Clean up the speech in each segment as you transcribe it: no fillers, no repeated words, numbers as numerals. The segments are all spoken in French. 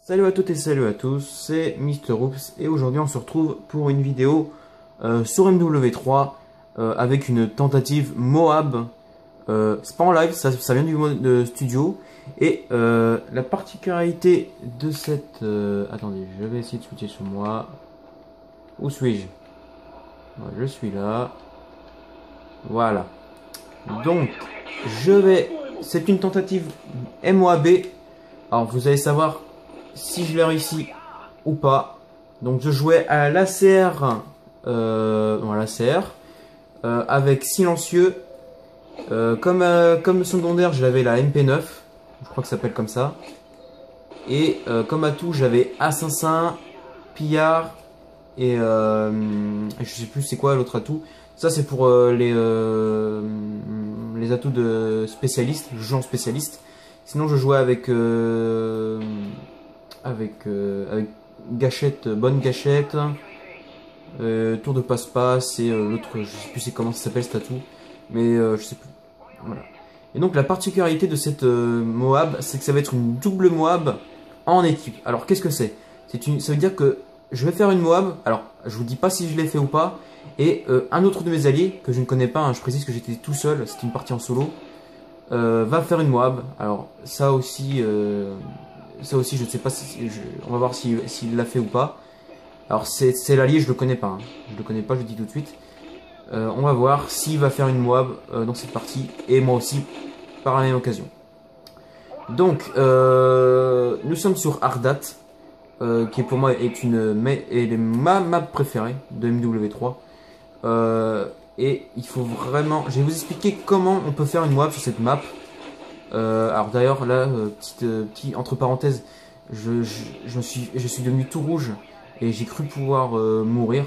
Salut à toutes et salut à tous, c'est MrOops et aujourd'hui on se retrouve pour une vidéo sur MW3 avec une tentative Moab. C'est pas en live, ça vient du mode studio. Et la particularité de cette... attendez, je vais essayer de switcher sur moi. Où suis-je? Ouais, je suis là. Voilà. Donc, c'est une tentative MOAB. Alors vous allez savoir si je l'ai réussi ou pas. Donc je jouais à l'ACR, avec silencieux. Comme secondaire, j'avais la MP9, je crois que ça s'appelle comme ça. Et comme atout, j'avais assassin, pillard et je sais plus c'est quoi l'autre atout. Ça c'est pour les atouts de spécialiste. Je joue en spécialiste. Sinon je jouais avec gâchette, bonne gâchette, tour de passe-passe et l'autre, je sais plus c'est comment ça s'appelle cet atout, mais je sais plus. Voilà. Et donc la particularité de cette Moab, c'est que ça va être une double Moab en équipe. Alors qu'est-ce que c'est? Ça veut dire que je vais faire une Moab, alors je vous dis pas si je l'ai fait ou pas, et un autre de mes alliés, que je ne connais pas, hein, je précise que j'étais tout seul, c'était une partie en solo, va faire une Moab. Alors ça aussi, je ne sais pas si on va voir s'il l'a fait ou pas. Alors c'est l'allié, je le connais pas, hein. Je le connais pas, je le dis tout de suite. On va voir s'il va faire une Moab dans cette partie et moi aussi par la même occasion. Donc nous sommes sur Ardat, qui pour moi est ma map préférée de MW3. Et il faut vraiment... Je vais vous expliquer comment on peut faire une Moab sur cette map. Alors d'ailleurs là, petit entre parenthèses, je suis devenu tout rouge et j'ai cru pouvoir mourir.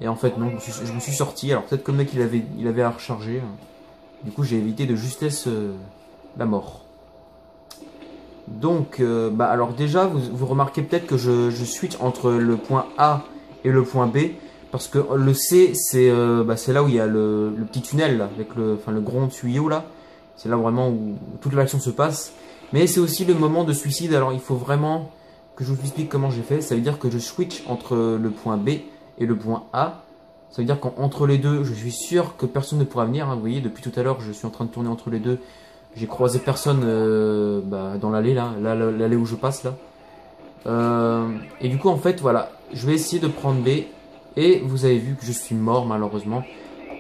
Et en fait non, je me suis sorti. Alors peut-être que le mec il avait à recharger. Du coup j'ai évité de justesse la mort. Donc alors déjà vous remarquez peut-être que je switch entre le point A et le point B. Parce que le C c'est là où il y a le petit tunnel là, avec le grand tuyau là. C'est là vraiment où toute l'action se passe. Mais c'est aussi le moment de suicide. Alors il faut vraiment que je vous explique comment j'ai fait. Ça veut dire que je switch entre le point B et le point A. Ça veut dire qu'entre les deux, je suis sûr que personne ne pourra venir. Hein. Vous voyez, depuis tout à l'heure, je suis en train de tourner entre les deux. J'ai croisé personne dans l'allée, là l'allée où je passe, là. Et du coup, en fait, voilà. Je vais essayer de prendre B. Et vous avez vu que je suis mort, malheureusement.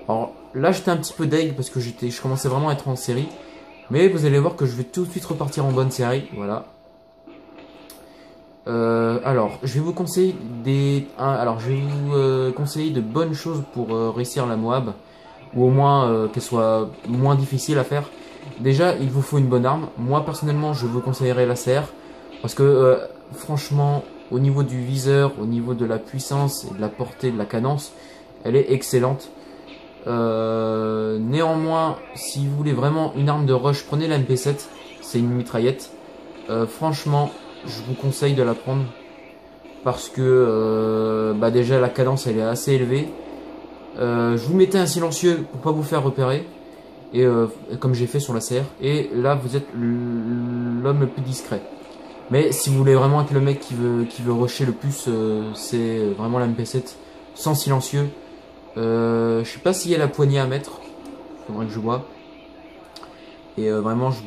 Alors là, j'étais un petit peu deg parce que je commençais vraiment à être en série. Mais vous allez voir que je vais tout de suite repartir en bonne série. Voilà. Alors, je vais vous conseiller conseiller de bonnes choses pour réussir la Moab. Ou au moins qu'elle soit moins difficile à faire. Déjà, il vous faut une bonne arme. Moi, personnellement, je vous conseillerais la CR. Parce que, franchement, au niveau du viseur, au niveau de la puissance et de la portée, de la cadence, elle est excellente. Néanmoins, si vous voulez vraiment une arme de rush, prenez la MP7. C'est une mitraillette. Franchement, je vous conseille de la prendre. Parce que déjà la cadence elle est assez élevée. Je vous mettais un silencieux pour pas vous faire repérer. Et comme j'ai fait sur la CR. Et là vous êtes l'homme le plus discret. Mais si vous voulez vraiment être le mec qui veut rusher le plus, c'est vraiment la MP7 sans silencieux. Je sais pas s'il y a la poignée à mettre. Faudrait que je vois. Et vraiment je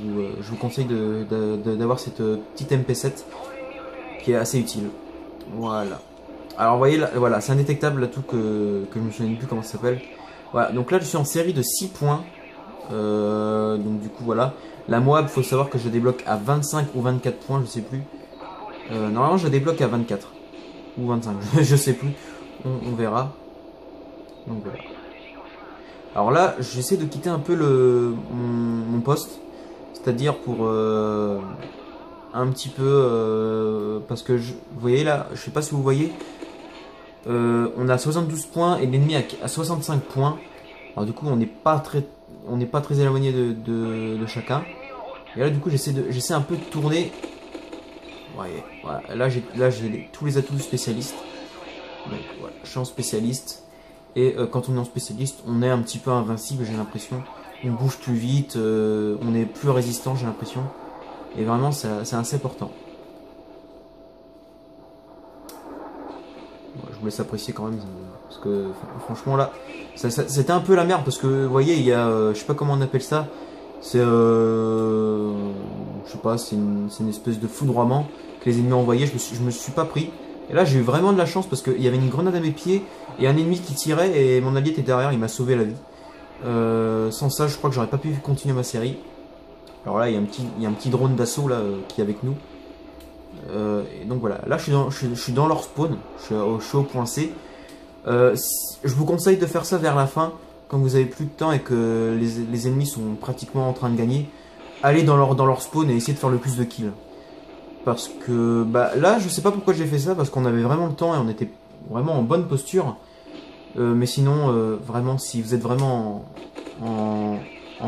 vous conseille d'avoir cette petite MP7 qui est assez utile. Voilà. Alors vous voyez là, voilà, c'est indétectable l'atout que je me souviens plus comment ça s'appelle. Voilà, donc là je suis en série de 6 points. Donc du coup voilà. La Moab, faut savoir que je débloque à 25 ou 24 points, je sais plus. Normalement je débloque à 24 ou 25, je sais plus. On verra. Donc voilà. Alors là, j'essaie de quitter un peu mon poste. C'est-à-dire pour un petit peu parce que vous voyez là, je sais pas si vous voyez, on a 72 points et l'ennemi a 65 points. Alors du coup on n'est pas très éloigné de chacun. Et là du coup j'essaie un peu de tourner. Ouais, voilà. Là j'ai tous les atouts spécialistes. Donc voilà, je suis en spécialiste. Et quand on est en spécialiste, on est un petit peu invincible, j'ai l'impression. On bouge plus vite, on est plus résistant, j'ai l'impression. Et vraiment, c'est assez important. vous laisse apprécier quand même. Parce que franchement là, c'était un peu la merde parce que vous voyez, il y a, je sais pas comment on appelle ça. C'est, je sais pas, c'est une espèce de foudroiement que les ennemis ont envoyé. Je me suis pas pris. Et là, j'ai eu vraiment de la chance parce qu'il y avait une grenade à mes pieds et un ennemi qui tirait et mon allié était derrière. Il m'a sauvé la vie. Sans ça, je crois que j'aurais pas pu continuer ma série. Alors là, il y a un petit drone d'assaut là qui est avec nous. Et donc voilà, là je suis dans leur spawn, je suis au point C. Je vous conseille de faire ça vers la fin, quand vous avez plus de temps et que les ennemis sont pratiquement en train de gagner. Allez dans leur spawn et essayez de faire le plus de kills. Parce que bah, là, je sais pas pourquoi j'ai fait ça, parce qu'on avait vraiment le temps et on était vraiment en bonne posture. Mais sinon, vraiment, si vous êtes vraiment en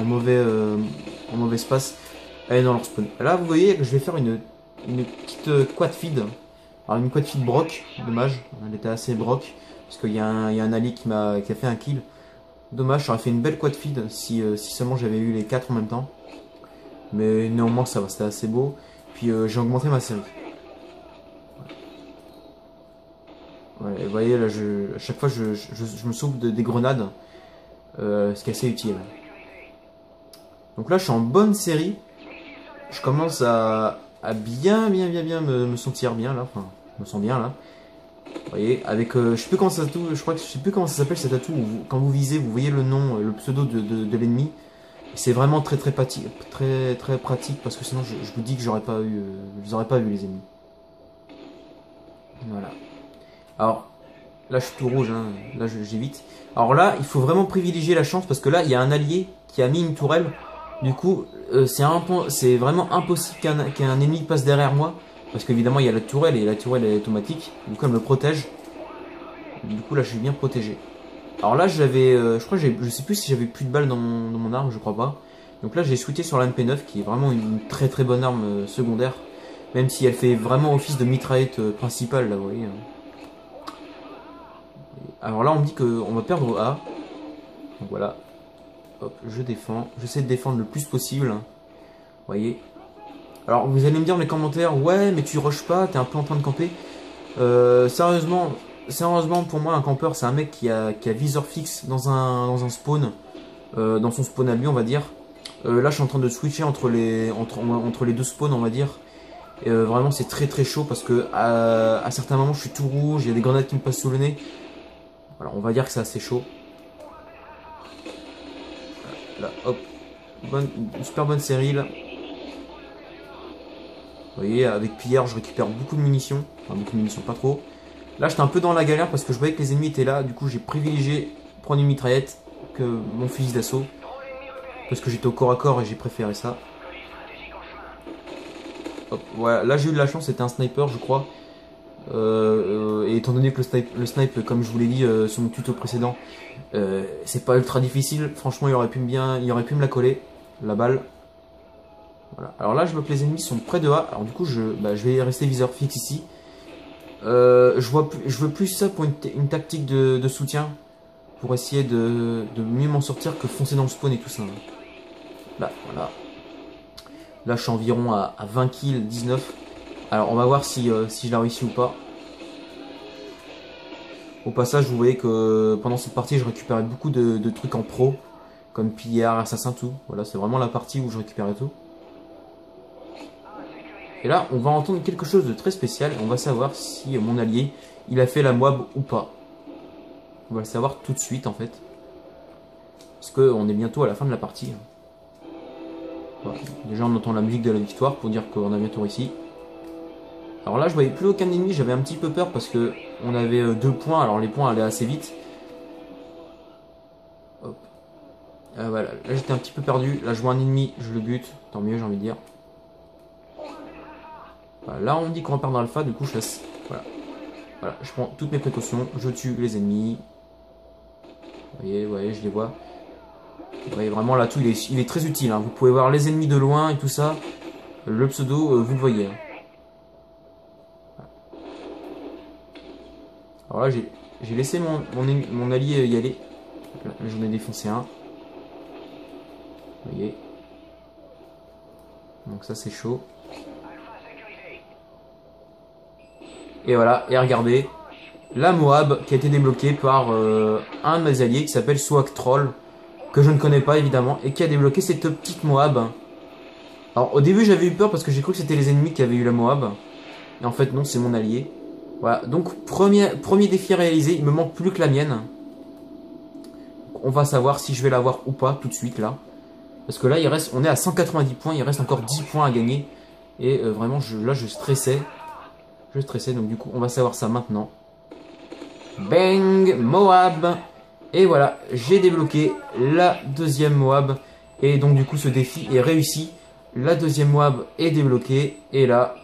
mauvais espace, allez dans leur spawn. Là, vous voyez que je vais faire une petite quad feed. Alors, une quad feed broc, dommage, elle était assez broc, parce qu'il y a un allié qui a fait un kill. Dommage, j'aurais fait une belle quad feed si seulement j'avais eu les 4 en même temps. Mais néanmoins, ça va, c'était assez beau. Puis j'ai augmenté ma série. Ouais, vous voyez, là, à chaque fois, je me sauve des grenades, ce qui est assez utile. Donc là, je suis en bonne série. Je commence à bien me sentir bien, là. Enfin, je me sens bien, là. Vous voyez, avec, je sais plus comment ça je sais plus comment ça s'appelle cet atout, où quand vous visez, vous voyez le nom, le pseudo de l'ennemi. C'est vraiment très pratique, très pratique, parce que sinon, je vous dis que j'aurais pas eu, je les aurais pas vu, les ennemis. Voilà. Alors, là je suis tout rouge, hein. Là j'évite. Alors là, il faut vraiment privilégier la chance parce que là, il y a un allié qui a mis une tourelle. Du coup, c'est vraiment impossible qu'un ennemi passe derrière moi. Parce qu'évidemment, il y a la tourelle et la tourelle est automatique. Du coup, elle me protège. Du coup, là, je suis bien protégé. Alors là, je crois que je sais plus si j'avais plus de balles dans mon arme, je crois pas. Donc là, j'ai switché sur la MP9 qui est vraiment une très bonne arme secondaire. Même si elle fait vraiment office de mitraillette principale, là, vous voyez. Alors là, on me dit qu'on va perdre A. Donc voilà. Hop, je défends. J'essaie de défendre le plus possible. Vous voyez. Alors, vous allez me dire dans les commentaires, ouais, mais tu rushes pas, t'es un peu en train de camper. Sérieusement, pour moi, un campeur, c'est un mec qui a viseur fixe dans un spawn. Dans son spawn à lui, on va dire. Là, je suis en train de switcher entre les deux spawns, on va dire. Et vraiment, c'est très chaud parce que à certains moments, je suis tout rouge, il y a des grenades qui me passent sous le nez. Alors, on va dire que c'est assez chaud. Là, hop. Une super bonne série, là. Vous voyez, avec Pillard, je récupère beaucoup de munitions. Enfin, beaucoup de munitions, pas trop. Là, j'étais un peu dans la galère parce que je voyais que les ennemis étaient là. Du coup, j'ai privilégié prendre une mitraillette que mon fusil d'assaut. Parce que j'étais au corps à corps et j'ai préféré ça. Hop, voilà. Là, j'ai eu de la chance, c'était un sniper, je crois. Et étant donné que le snipe, comme je vous l'ai dit sur mon tuto précédent, c'est pas ultra difficile. Franchement, il aurait pu me la coller, la balle. Voilà. Alors là, je vois que les ennemis sont près de A. Alors du coup, je vais rester viseur fixe ici. Je veux plus ça pour une tactique de soutien. Pour essayer de mieux m'en sortir que foncer dans le spawn et tout ça. Là, voilà. Là, je suis environ à 20 kills, 19. Alors, on va voir si je l'ai réussi ou pas. Au passage, vous voyez que pendant cette partie, je récupérais beaucoup de trucs en pro. Comme pillard, assassin, tout. Voilà, c'est vraiment la partie où je récupérais tout. Et là, on va entendre quelque chose de très spécial. On va savoir si mon allié, il a fait la moab ou pas. On va le savoir tout de suite, en fait. Parce qu'on est bientôt à la fin de la partie. Voilà. Déjà, on entend la musique de la victoire pour dire qu'on a bientôt réussi. Alors là, je voyais plus aucun ennemi. J'avais un petit peu peur parce que on avait 2 points. Alors les points allaient assez vite. Hop. Voilà. Là, j'étais un petit peu perdu. Là, je vois un ennemi. Je le bute. Tant mieux, j'ai envie de dire. Voilà. Là, on me dit qu'on va perdre alpha. Du coup, je laisse. Voilà. Voilà. Je prends toutes mes précautions. Je tue les ennemis. Vous voyez, je les vois. Vous voyez, vraiment, là, tout, il est très utile. Hein. Vous pouvez voir les ennemis de loin et tout ça. Le pseudo, vous le voyez. Hein. Alors là, j'ai laissé mon allié y aller. Là, j'en ai défoncé un. Vous voyez. Donc ça, c'est chaud. Et voilà, et regardez. la Moab qui a été débloquée par un de mes alliés qui s'appelle Swag Troll, que je ne connais pas évidemment, et qui a débloqué cette petite Moab. Alors au début j'avais eu peur parce que j'ai cru que c'était les ennemis qui avaient eu la Moab, et en fait non, c'est mon allié. Voilà, donc premier défi réalisé, il me manque plus que la mienne. On va savoir si je vais l'avoir ou pas tout de suite là. Parce que là on est à 190 points, il reste encore 10 points à gagner. Et vraiment là je stressais. Je stressais, donc du coup on va savoir ça maintenant. Bang, Moab. Et voilà, j'ai débloqué la deuxième Moab. Et donc du coup ce défi est réussi. La deuxième Moab est débloquée. Et là,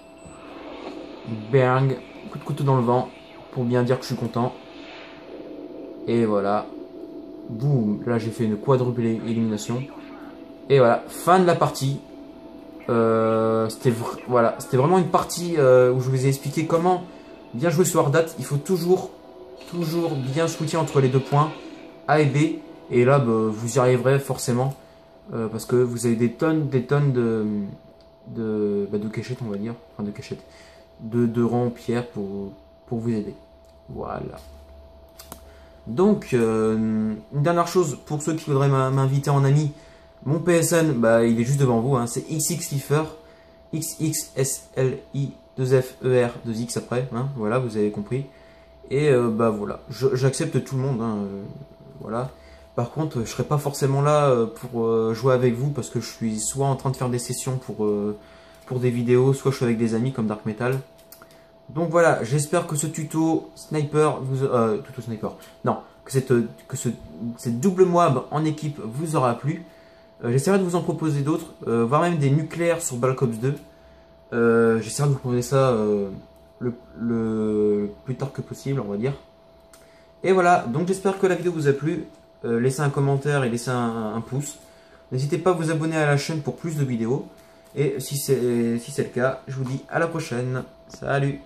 bang, coup de couteau dans le vent. Pour bien dire que je suis content. Et voilà. Boum, là j'ai fait une quadruple élimination. Et voilà, fin de la partie. C'était vraiment une partie où je vous ai expliqué comment bien jouer sur Hard. Il faut toujours bien switcher entre les deux points A et B. Et là, bah, vous y arriverez forcément parce que vous avez des tonnes de cachettes, on va dire, enfin de cachettes, de rangs pierre pour vous aider. Voilà. Donc, une dernière chose pour ceux qui voudraient m'inviter en ami. Mon PSN, bah, il est juste devant vous, hein, c'est XXLifer, XXSLI2FER2X après, hein, voilà, vous avez compris. Et bah voilà, j'accepte tout le monde, hein, voilà. Par contre, je serai pas forcément là pour jouer avec vous parce que je suis soit en train de faire des sessions pour des vidéos, soit je suis avec des amis comme Dark Metal. Donc voilà, j'espère que ce tuto sniper tuto sniper, non, que cette double Moab en équipe vous aura plu. J'essaierai de vous en proposer d'autres, voire même des nucléaires sur Black Ops 2. J'essaierai de vous proposer ça le plus tard que possible, on va dire. Et voilà, donc j'espère que la vidéo vous a plu. Laissez un commentaire et laissez un pouce. N'hésitez pas à vous abonner à la chaîne pour plus de vidéos. Et si c'est le cas, je vous dis à la prochaine. Salut!